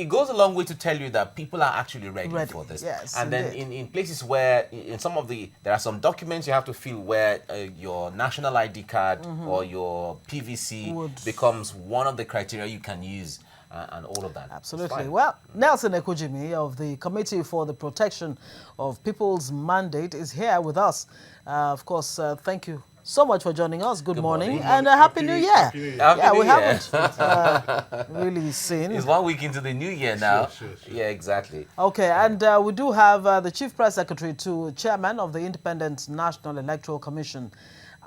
it goes a long way to tell you that people are actually ready for this. Yes, and then in places where, in some of there are some documents you have to fill where your national ID card or your PVC becomes one of the criteria you can use. And all of that. Absolutely. Well, Nelson Ekujimi of the Committee for the Protection of People's Mandate is here with us. Of course, thank you so much for joining us. Good morning. And Happy New Year. Happy New Year. We haven't really seen. It's 1 week into the new year now. Sure. Yeah, exactly. Okay, and we do have the Chief Press Secretary to Chairman of the Independent National Electoral Commission,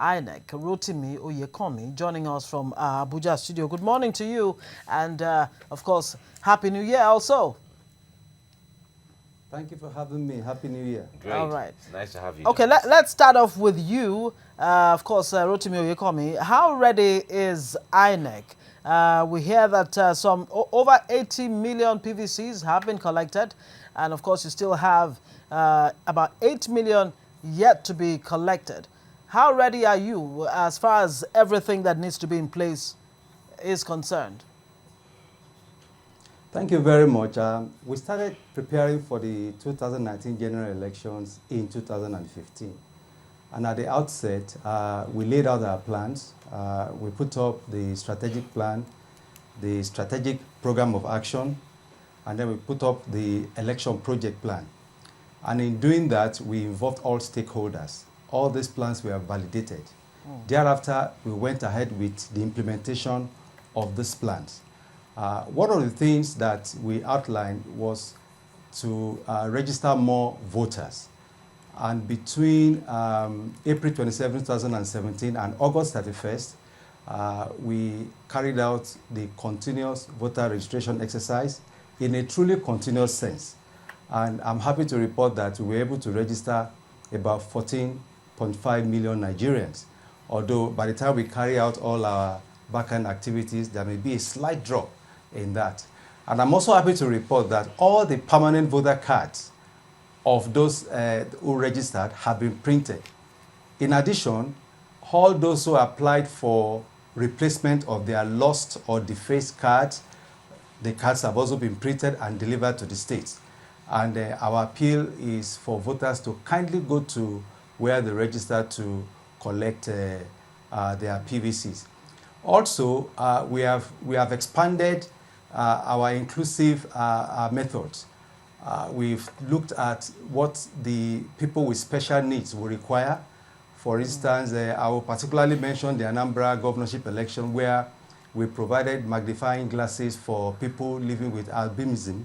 INEC, Rotimi Oyekomi, joining us from Abuja studio. Good morning to you, and of course, Happy New Year also. Thank you for having me. Happy New Year. Great. All right. It's nice to have you. Okay, let's start off with you. Of course, Rotimi Oyekomi, how ready is INEC? We hear that over 80 million PVCs have been collected, and of course, you still have about 8 million yet to be collected. How ready are you as far as everything that needs to be in place is concerned? Thank you very much. We started preparing for the 2019 general elections in 2015. And at the outset, we laid out our plans. We put up the strategic plan, the strategic program of action, and then we put up the election project plan. And in doing that, we involved all stakeholders. All these plans were validated. Thereafter, we went ahead with the implementation of these plans. One of the things that we outlined was to register more voters. And between April 27, 2017 and August 31st, we carried out the continuous voter registration exercise in a truly continuous sense. And I'm happy to report that we were able to register about 14.5 million Nigerians. Although by the time we carry out all our back-end activities, there may be a slight drop in that. And I'm also happy to report that all the permanent voter cards of those who registered have been printed. In addition, all those who applied for replacement of their lost or defaced cards, the cards have also been printed and delivered to the states. And our appeal is for voters to kindly go to where they register to collect their PVCs. Also, we have expanded our inclusive methods. We've looked at what the people with special needs will require. For instance, I will particularly mention the Anambra governorship election, where we provided magnifying glasses for people living with albinism.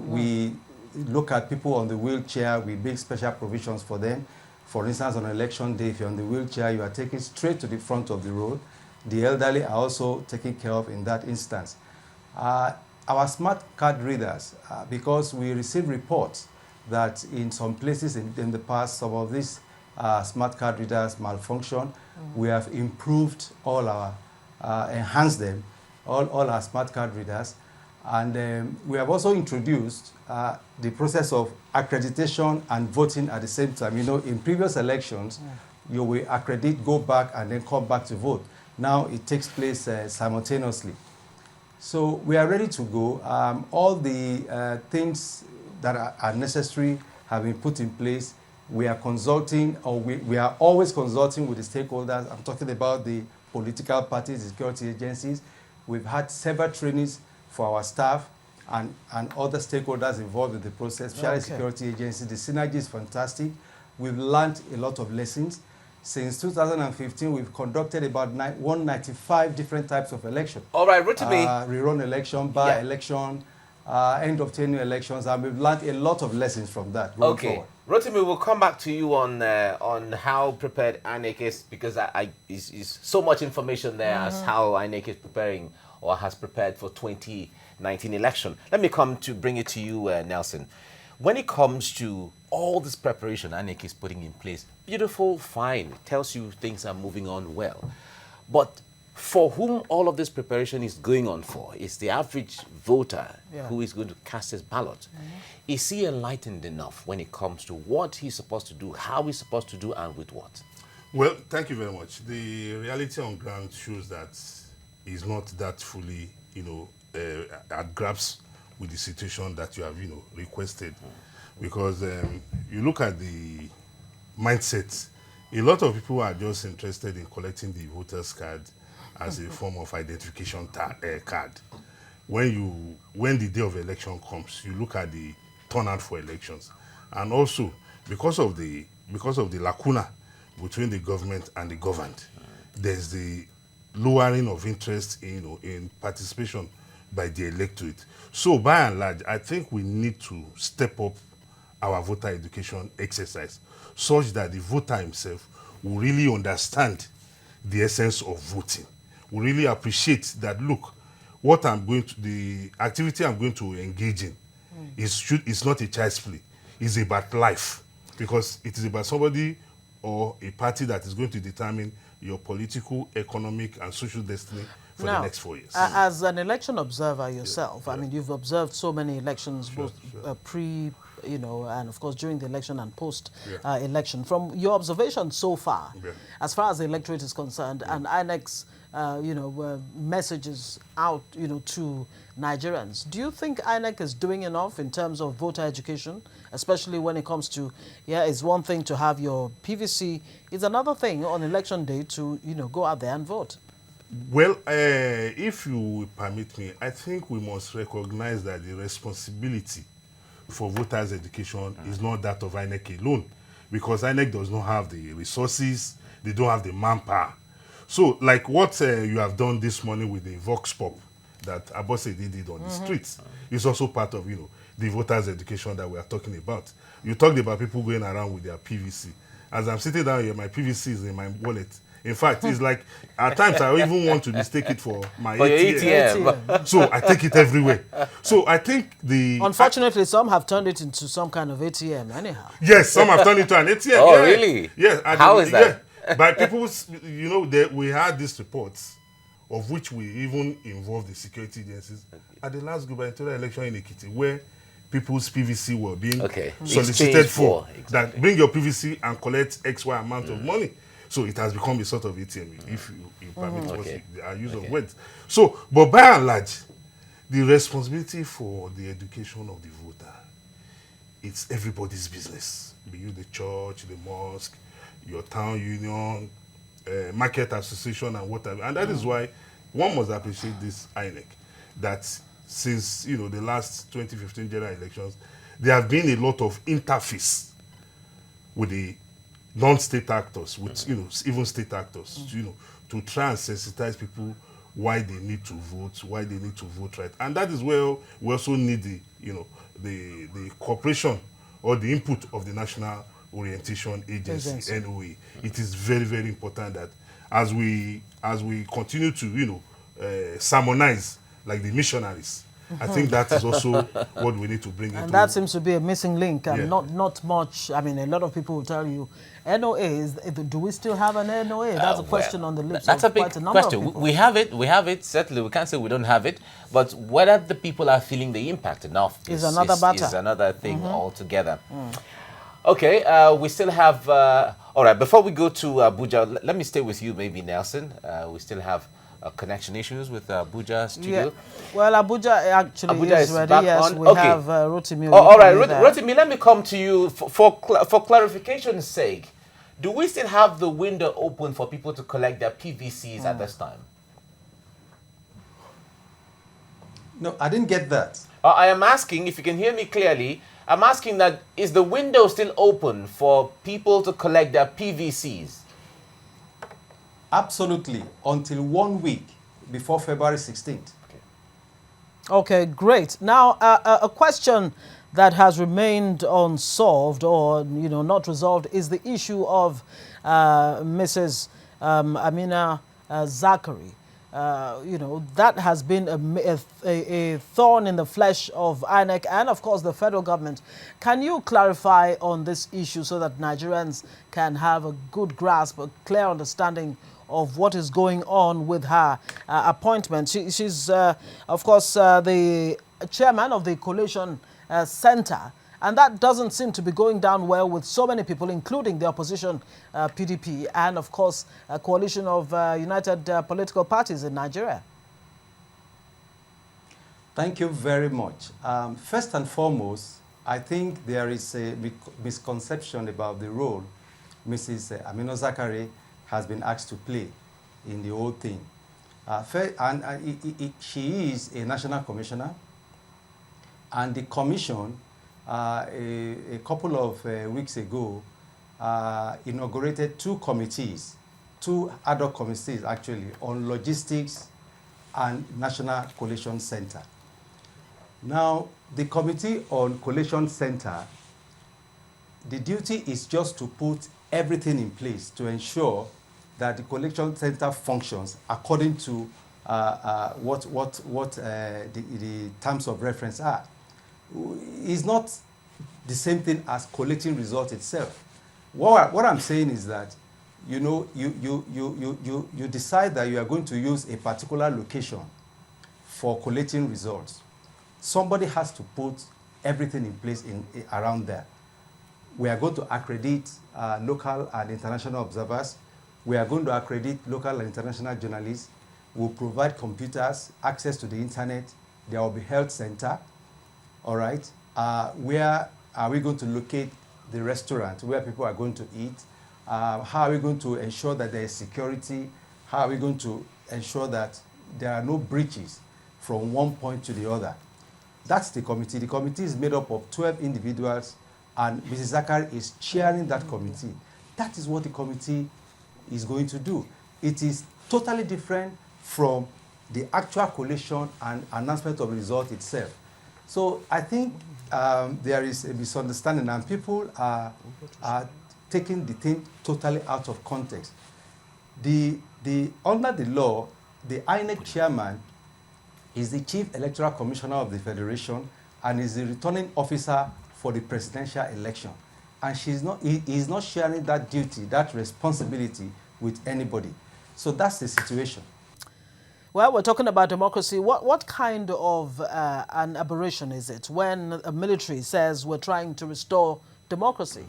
We look at people on the wheelchair. We make special provisions for them. For instance, on election day, if you're on the wheelchair, you are taken straight to the front of the road. The elderly are also taken care of in that instance. Our smart card readers, because we receive reports that in some places in the past, some of these smart card readers malfunction. We have improved all our, enhanced them, all our smart card readers. And we have also introduced the process of accreditation and voting at the same time. You know, in previous elections, you will accredit, go back, and then come back to vote. Now it takes place simultaneously. So we are ready to go. All the things that are necessary have been put in place. We are consulting, or we are always consulting with the stakeholders. I'm talking about the political parties, the security agencies. We've had several trainings for our staff and other stakeholders involved in the process, especially security agencies. The synergy is fantastic. We've learned a lot of lessons. Since 2015, we've conducted about 195 different types of elections. All right, Rotimi. Rerun election, by-election, end of tenure elections, and we've learned a lot of lessons from that going forward. Rotimi, we'll come back to you on how prepared INEC is, because is so much information there as how INEC is preparing or has prepared for 2019 election. Let me bring it to you, Nelson. When it comes to all this preparation INEC is putting in place, beautiful, fine, it tells you things are moving on well. But for whom all of this preparation is going on for is the average voter who is going to cast his ballot. Is he enlightened enough when it comes to what he's supposed to do, how he's supposed to do, and with what? Well, thank you very much. The reality on ground shows that he's not that fully, at grasp with the situation that you have, requested. Because you look at the mindset, a lot of people are just interested in collecting the voters card as a form of identification card. When the day of election comes, you look at the turnout for elections, and also because of the lacuna between the government and the governed, there's the lowering of interest in participation by the electorate. So by and large, I think we need to step up our voter education exercise such that the voter himself will really understand the essence of voting, will really appreciate that, look, the activity I'm going to engage in is not a child's play. It's about life, because it is about somebody or a party that is going to determine your political, economic, and social destiny for the next 4 years. As an election observer yourself, I mean, you've observed so many elections, both pre, and of course during the election and post election. From your observation so far, as far as the electorate is concerned, and INEC's messages out, to Nigerians, do you think INEC is doing enough in terms of voter education, especially when it comes to, it's one thing to have your PVC, it's another thing on election day to, go out there and vote? Well, if you permit me, I think we must recognize that the responsibility for voters' education is not that of INEC alone, because INEC does not have the resources, they don't have the manpower. So, like what you have done this morning with the Vox Pop that Abose did on the streets, is also part of, the voters' education that we are talking about. You talked about people going around with their PVC. As I'm sitting down here, my PVC is in my wallet. In fact, it's like, at times I even want to mistake it for my ATM. So I take it everywhere. So I think Unfortunately, some have turned it into some kind of ATM anyhow. Yes, some have turned it into an ATM. Oh, really? Yes. How is that? Yeah. By people's, we had these reports, of which we even involved the security agencies at the last gubernatorial election in Ekiti, where people's PVC were being solicited for. Exactly. That bring your PVC and collect XY amount of money. So it has become a sort of ATM, if you permit our use of words. So, but by and large, the responsibility for the education of the voter, it's everybody's business. Be you the church, the mosque, your town union, market association, and whatever. And that is why one must appreciate this INEC, that since the last 2015 general elections, there have been a lot of interface with the non-state actors, with even state actors, to try and sensitize people why they need to vote, why they need to vote right. And that is where we also need the cooperation or the input of the National Orientation Agency, NOA. It is very, very important that as we continue to sermonize like the missionaries, I think that is also what we need to bring into. And that seems to be a missing link. Not much. I mean, a lot of people will tell you, NOA, do we still have an NOA? That's a question on the lips of quite a number of people. We have it, certainly. We can't say we don't have it. But whether the people are feeling the impact enough is another matter. Is another thing altogether. Okay, we still have... all right, before we go to Abuja, let me stay with you, maybe, Nelson. We still have connection issues with Abuja studio. Yeah. Well, Abuja actually is ready. Yes, we have Rotimi. All right, Rotimi, let me come to you for clarification's sake. Do we still have the window open for people to collect their PVCs at this time? No, I didn't get that. I am asking, if you can hear me clearly, I'm asking that, is the window still open for people to collect their PVCs? Absolutely, until 1 week before February 16th. Okay, great. Now, a question that has remained unsolved or, not resolved is the issue of Mrs. Amina Zachary. That has been a thorn in the flesh of INEC and, of course, the federal government. Can you clarify on this issue so that Nigerians can have a good grasp, a clear understanding of what is going on with her appointment? She's, of course, the chairman of the Coalition Center, and that doesn't seem to be going down well with so many people, including the opposition PDP and, of course, a coalition of united political parties in Nigeria. Thank you very much. First and foremost, I think there is a misconception about the role Mrs. Amino Zachary has been asked to play in the whole thing. She is a national commissioner, and the commission, a couple of weeks ago, inaugurated two ad hoc committees actually, on logistics and National Collation Center. Now, the Committee on Collation Center, the duty is just to put everything in place to ensure that the collection center functions according to what the terms of reference are. It's not the same thing as collecting results itself. What I'm saying is that, you know, you decide that you are going to use a particular location for collecting results. Somebody has to put everything in place around there. We are going to accredit local and international observers. We are going to accredit local and international journalists. We'll provide computers, access to the internet. There will be health center. All right. Where are we going to locate the restaurant where people are going to eat? How are we going to ensure that there is security? How are we going to ensure that there are no breaches from one point to the other? That's the committee. The committee is made up of 12 individuals, and Mrs. Zachary is chairing that committee. That is what the committee is going to do. It is totally different from the actual collation and announcement of the result itself. So I think there is a misunderstanding, and people are taking the thing totally out of context. Under the law, the INEC chairman is the Chief Electoral Commissioner of the Federation and is the returning officer for the presidential election. And he is not sharing that duty, that responsibility with anybody. So that's the situation. Well, we're talking about democracy. What kind of an aberration is it when a military says we're trying to restore democracy?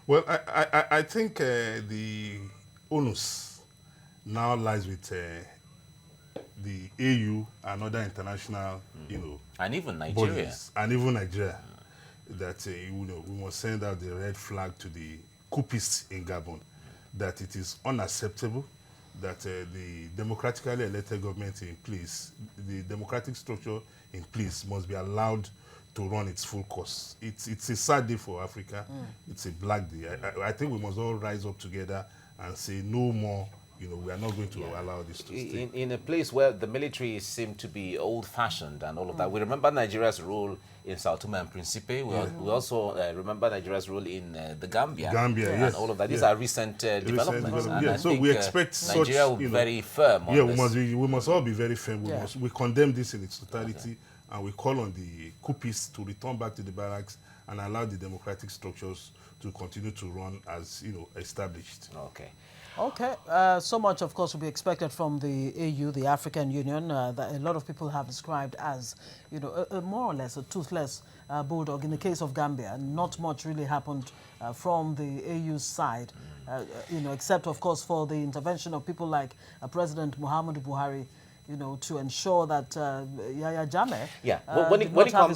Well, I think the onus now lies with the AU and other international, and even Nigeria, bodies, and even Nigeria, that we must send out the red flag to the coupists in Gabon, that it is unacceptable that the democratically elected government in place, the democratic structure in place, must be allowed to run its full course. It's a sad day for Africa. It's a black day. I think we must all rise up together and say no more. We are not going to allow this to stay. In a place where the military seemed to be old-fashioned and all of that. We remember Nigeria's role in Sao Tome and Principe. We also remember Nigeria's role in the Gambia. Yes. And all of that. These are recent developments. And I so think, we expect Nigeria will be very firm on this. We must all be very firm. We condemn this in its totality, and we call on the coupists to return back to the barracks and allow the democratic structures to continue to run as established. Okay, so much, of course, will be expected from the AU, the African Union, that a lot of people have described as, more or less a toothless bulldog. In the case of Gambia, not much really happened from the AU's side, except, of course, for the intervention of people like President Muhammadu Buhari, to ensure that Yahya Jammeh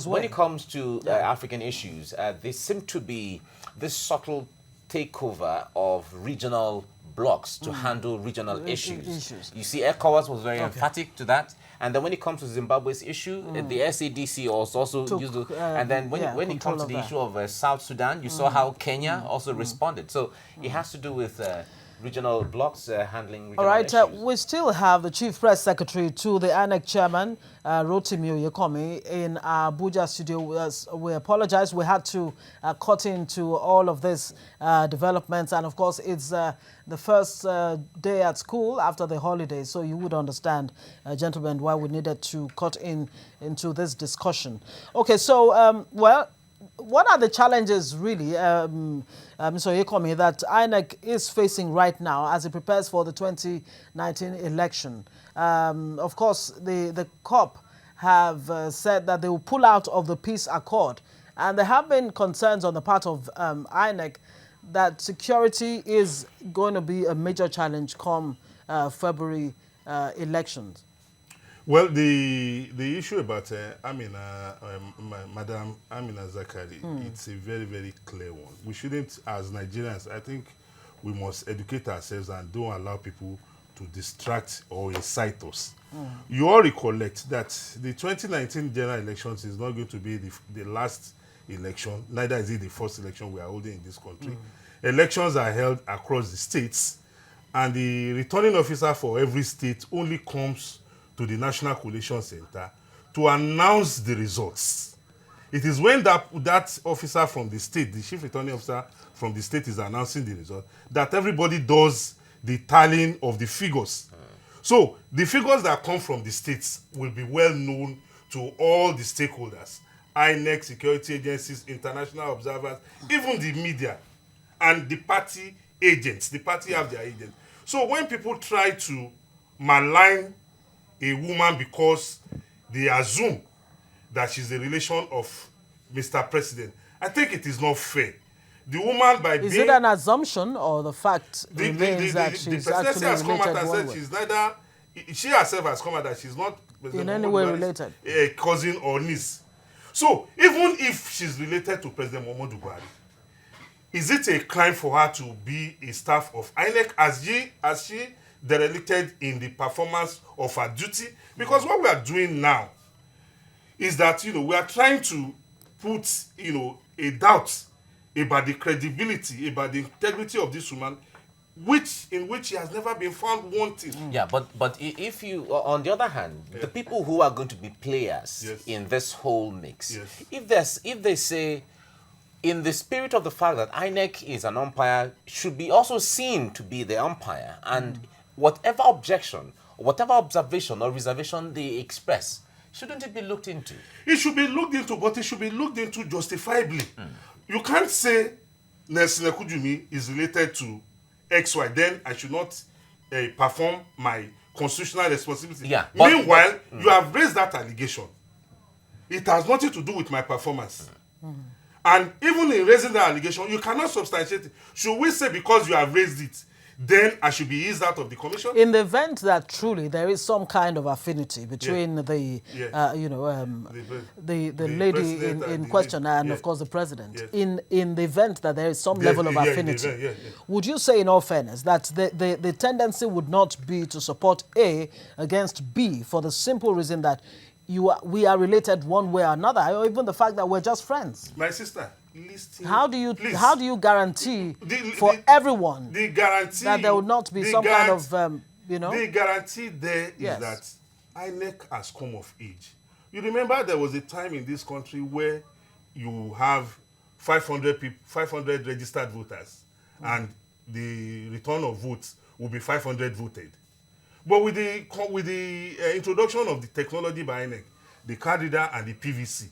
when it comes to African issues, there seem to be this subtle takeover of regional blocks to handle regional issues. You see, ECOWAS was very emphatic to that. And then when it comes to Zimbabwe's issue, the SADC also used to, and then when it comes to the issue of South Sudan, you saw how Kenya also responded. So it has to do with regional blocks handling regional issues. We still have the Chief Press Secretary to the INEC Chairman, Rotimi Oyekomi, in our Abuja studio. We apologize. We had to cut into all of this developments. And, of course, it's the first day at school after the holidays. So you would understand, gentlemen, why we needed to cut into this discussion. Okay, so, what are the challenges, really, Mr. Oyekomi, that INEC is facing right now as it prepares for the 2019 election? Of course, the COP have said that they will pull out of the peace accord. And there have been concerns on the part of INEC that security is going to be a major challenge come February elections. Well, the issue about Madam Amina Zakari, it's a very, very clear one. We shouldn't, as Nigerians, I think we must educate ourselves and don't allow people to distract or incite us. You all recollect that the 2019 general elections is not going to be the last election, neither is it the first election we are holding in this country. Elections are held across the states, and the returning officer for every state only comes to the National Collation Center to announce the results. It is when that officer from the state, the chief returning officer from the state is announcing the result, that everybody does the tallying of the figures. So the figures that come from the states will be well known to all the stakeholders, INEC, security agencies, international observers, even the media, and the party agents. The party have their agents. So when people try to malign a woman because they assume that she's a relation of Mr. President, I think it is not fair. The woman, by Is it an assumption or the fact remains that the she's presidency actually has come out related and one said way? she's neither, she herself has come out that she's not In any way related. a cousin or niece. So even if she's related to President Muhammadu Buhari, is it a crime for her to be a staff of INEC as she derelicted in the performance of her duty? Because what we are doing now is that, we are trying to put, a doubt about the credibility, about the integrity of this woman, in which she has never been found wanting. Yeah, but if you, on the other hand, the people who are going to be players in this whole mix, if they say, in the spirit of the fact that INEC is an umpire, should be also seen to be the umpire, and whatever objection, whatever observation or reservation they express, shouldn't it be looked into? It should be looked into, but it should be looked into justifiably. You can't say Nelson Ekujumi is related to XY, then I should not perform my constitutional responsibility. Yeah, meanwhile, you have raised that allegation. It has nothing to do with my performance. And even in raising that allegation, you cannot substantiate it. Should we say because you have raised it, then I should be eased out of the commission? In the event that truly there is some kind of affinity between the lady in question and of course the president, in the event that there is some level of affinity, would you say in all fairness that the tendency would not be to support A against B for the simple reason that we are related one way or another, or even the fact that we're just friends? My sister, listen. How do you guarantee for everyone the guarantee that there would not be some kind of The guarantee there is that INEC has come of age. You remember there was a time in this country where you have 500 registered voters, and the return of votes will be 500 voted. But with the introduction of the technology by INEC, the card reader and the PVC,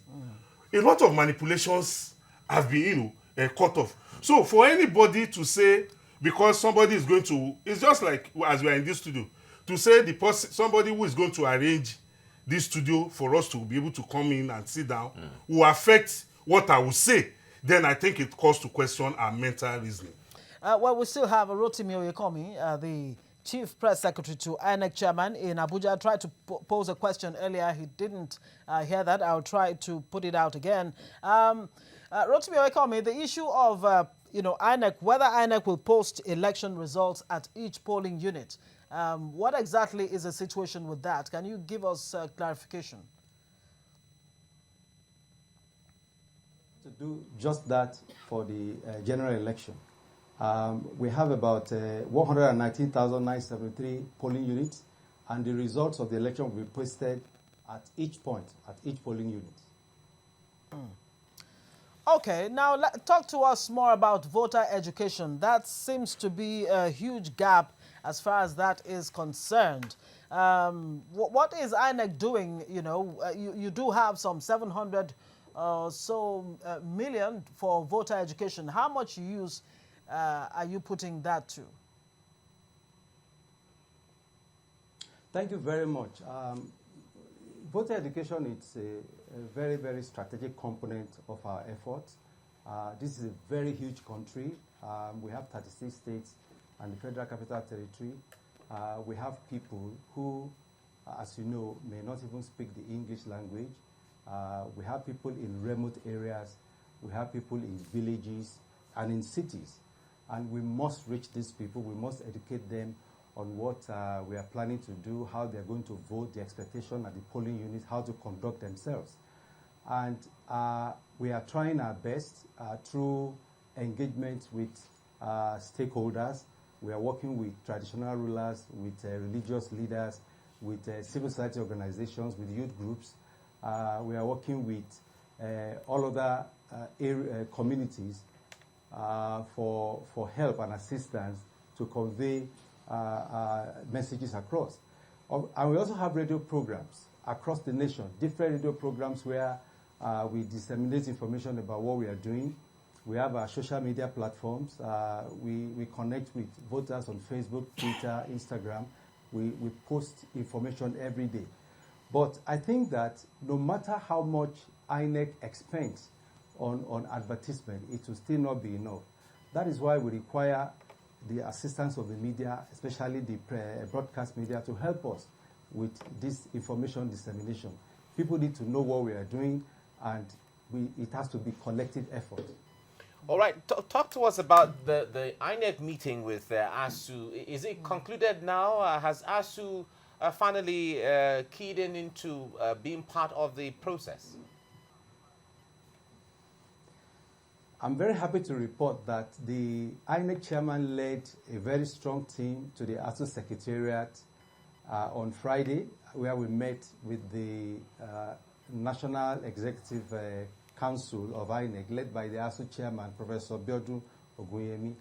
a lot of manipulations have been, cut off. So for anybody to say, because somebody is going to, it's just like as we are in this studio, to say somebody who is going to arrange this studio for us to be able to come in and sit down will affect what I will say, then I think it calls to question our mental reasoning. Well, we still have Rotimi Oyekomi, the Chief Press Secretary to INEC Chairman in Abuja. I tried to pose a question earlier. He didn't hear that. I'll try to put it out again. Rotimi Oyekomi, the issue of INEC, whether INEC will post election results at each polling unit. What exactly is the situation with that? Can you give us clarification? To do just that for the general election. We have about 119,973 polling units, and the results of the election will be posted at each point, at each polling unit. Okay, now talk to us more about voter education. That seems to be a huge gap as far as that is concerned. What is INEC doing? You do have some 700 million for voter education. How much use are you putting that to? Thank you very much. Voter education is a very, very strategic component of our efforts. This is a very huge country. We have 36 states and the Federal Capital Territory. We have people who as you know, may not even speak the English language. We have people in remote areas, we have people in villages and in cities. And we must reach these people, we must educate them on what we are planning to do, how they are going to vote, the expectation at the polling unit, how to conduct themselves. And we are trying our best through engagement with stakeholders. We are working with traditional rulers, with religious leaders, with civil society organizations, with youth groups. We are working with all other communities for help and assistance to convey messages across. And we also have radio programs across the nation, different radio programs where we disseminate information about what we are doing. We have our social media platforms. We connect with voters on Facebook, Twitter, Instagram. We post information every day. But I think that no matter how much INEC expends on advertisement, it will still not be enough. That is why we require the assistance of the media, especially the broadcast media, to help us with this information dissemination. People need to know what we are doing, and it has to be collective effort. All right, talk to us about the INEC meeting with ASU. Is it concluded now? Has ASU finally keyed into being part of the process? I'm very happy to report that the INEC chairman led a very strong team to the ASU Secretariat on Friday, where we met with the National Executive Council of INEC, led by the ASU chairman, Professor Biodun Ogunyemi.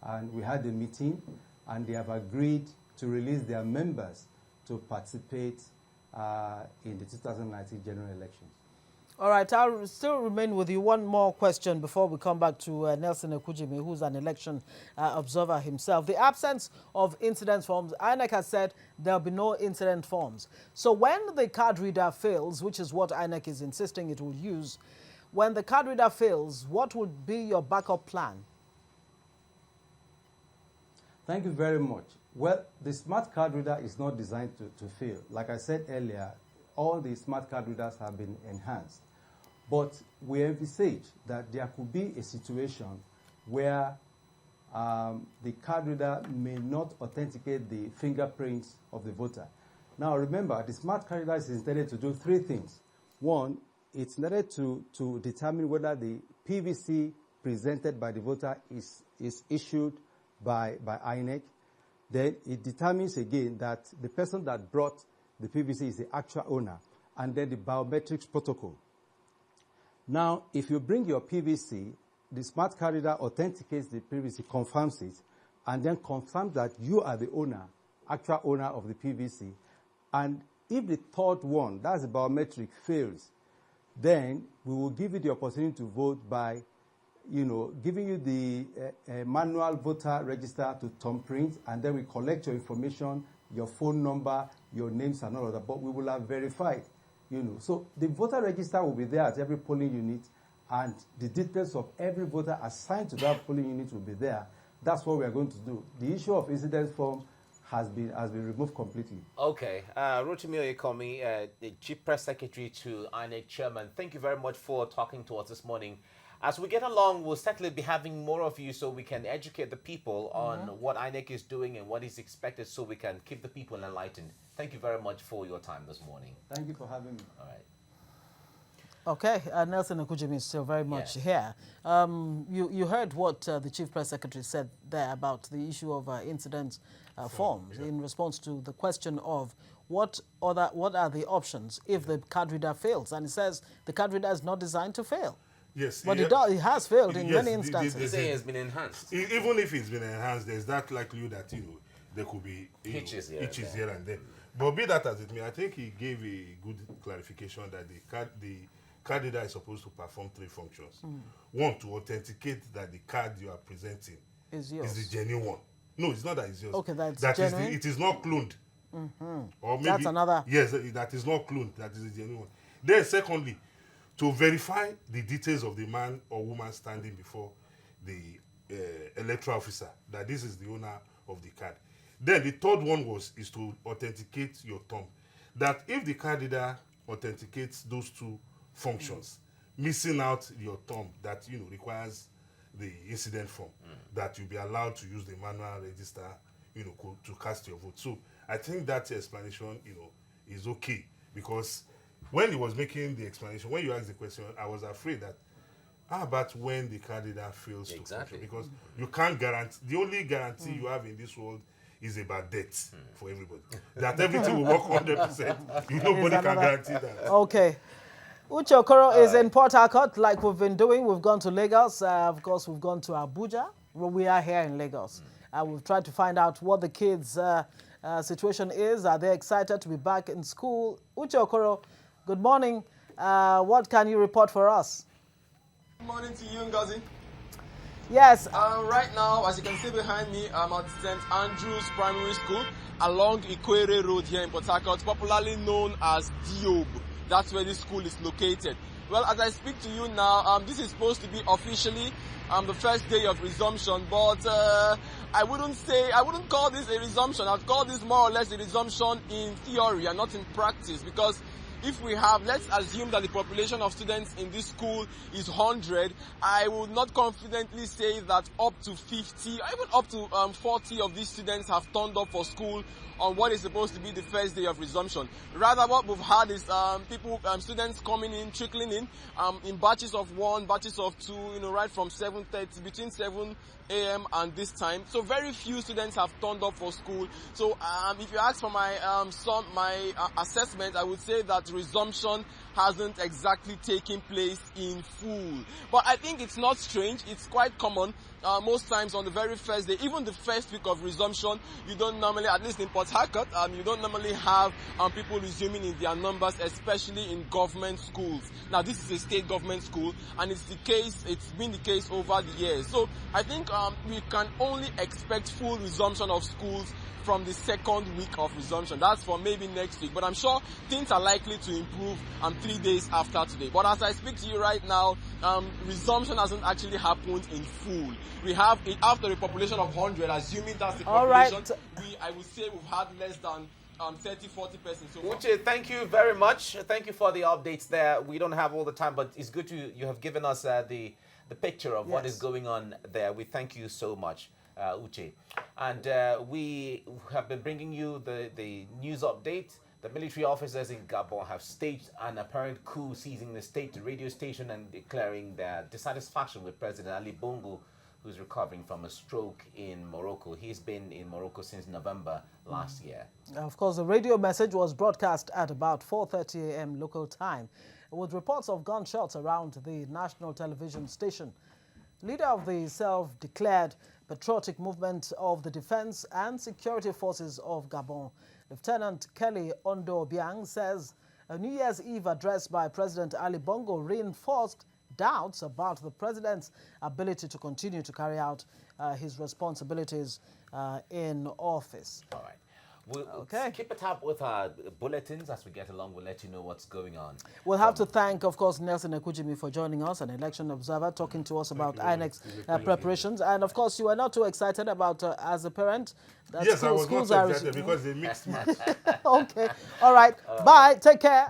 And we had a meeting, and they have agreed to release their members to participate in the 2019 general elections. All right, I'll still remain with you. One more question before we come back to Nelson Ekujimi, who's an election observer himself. The absence of incident forms, INEC has said there'll be no incident forms. So when the card reader fails, which is what INEC is insisting it will use, when the card reader fails, what would be your backup plan? Thank you very much. Well, the smart card reader is not designed to fail. Like I said earlier, all the smart card readers have been enhanced. But we envisage that there could be a situation where the card reader may not authenticate the fingerprints of the voter. Now remember, the smart card reader is intended to do three things. One, it's intended to determine whether the PVC presented by the voter is issued by INEC. Then it determines again that the person that brought the PVC is the actual owner, and then the biometrics protocol. Now, if you bring your PVC, the smart card reader authenticates the PVC, confirms it, and then confirms that you are the owner, actual owner of the PVC. And if the third one, that's the biometric, fails, then we will give you the opportunity to vote by, giving you the manual voter register to thumbprint, and then we collect your information, your phone number, your names and all of that, but we will have verified, So the voter register will be there at every polling unit, and the details of every voter assigned to that polling unit will be there. That's what we are going to do. The issue of incident form has been removed completely. Okay. Rotimi Oyekomi, the Chief Press Secretary to INEC Chairman, thank you very much for talking to us this morning. As we get along, we'll certainly be having more of you so we can educate the people on what INEC is doing and what is expected so we can keep the people enlightened. Thank you very much for your time this morning. Thank you for having me. All right. Okay, Nelson Ekujimi is still very much here. You heard what the Chief Press Secretary said there about the issue of incident forms in response to the question of what are the options if the card reader fails. And he says the card reader is not designed to fail. Yes. But it has failed in many instances. He's saying it's been enhanced. Even if it's been enhanced, there's that likelihood that, there could be hitches here and there. But be that as it may, I think he gave a good clarification that the card reader is supposed to perform three functions. One, to authenticate that the card you are presenting is the genuine one. No, it's not that it's yours. Okay, that's that genuine. it is not cloned. Or maybe, that's another. Yes, that is not cloned. That is the genuine one. Then, secondly, to verify the details of the man or woman standing before the electoral officer, that this is the owner of the card. Then the third one is to authenticate your thumb. that if the card reader authenticates those two functions, missing out your thumb that requires the incident form, that you'll be allowed to use the manual register, to cast your vote. So I think that explanation, is okay, because when he was making the explanation, when you asked the question, I was afraid that how about when the card reader fails to function? Because you can't guarantee, the only guarantee you have in this world is about death for everybody. That everything will work 100%. Nobody can guarantee that. Okay. Uche Okoro is in Port Harcourt, like we've been doing. We've gone to Lagos. Of course, we've gone to Abuja. Well, we are here in Lagos. We've tried to find out what the kids' situation is. Are they excited to be back in school? Uche Okoro, good morning. What can you report for us? Good morning to you, Ngozi. Yes. Right now, as you can see behind me, I'm at St. Andrew's Primary School along Ikwere Road here in Port Harcourt, popularly known as Diob. That's where this school is located. Well, as I speak to you now, this is supposed to be officially the first day of resumption, but I wouldn't call this a resumption. I'd call this more or less a resumption in theory and not in practice, because if we have, let's assume that the population of students in this school is 100, I would not confidently say that up to 50 or even up to 40 of these students have turned up for school on what is supposed to be the first day of resumption. Rather, what we've had is students coming in, trickling in batches of 1, batches of 2, right from 7:30, between 7 a.m. and this time. So very few students have turned up for school. So if you ask for my assessment, I would say that resumption hasn't exactly taken place in full. But I think it's not strange. It's quite common. Most times on the very first day, even the first week of resumption, you don't normally, at least in Port Harcourt, you don't normally have people resuming in their numbers, especially in government schools. Now, this is a state government school, and it's been the case over the years. So I think we can only expect full resumption of schools from the second week of resumption. That's for maybe next week. But I'm sure things are likely to improve 3 days after today. But as I speak to you right now, resumption hasn't actually happened in full. We have, after a population of 100, assuming that's the population, I would say we've had less than 30-40%. So Uche, thank you very much. Thank you for the updates there. We don't have all the time, but it's good you have given us the picture of what is going on there. We thank you so much, Uche. And we have been bringing you the news update. The military officers in Gabon have staged an apparent coup, seizing the state radio station and declaring their dissatisfaction with President Ali Bongo, who's recovering from a stroke in Morocco. He's been in Morocco since November last year. Of course, the radio message was broadcast at about 4:30 a.m. local time, with reports of gunshots around the national television station. Leader of the self-declared patriotic movement of the Defense and Security Forces of Gabon, Lieutenant Kelly Ondo Obiang, says a New Year's Eve address by President Ali Bongo reinforced doubts about the president's ability to continue to carry out his responsibilities in office. All right. We'll keep it up with our bulletins as we get along. We'll let you know what's going on. We'll have to thank, of course, Nelson Ekujimi for joining us, an election observer, talking to us about INEC's preparations. And, of course, you are not too excited about, as a parent, that yes, I was not excited because they mixed match. Okay. All right. Bye. Take care.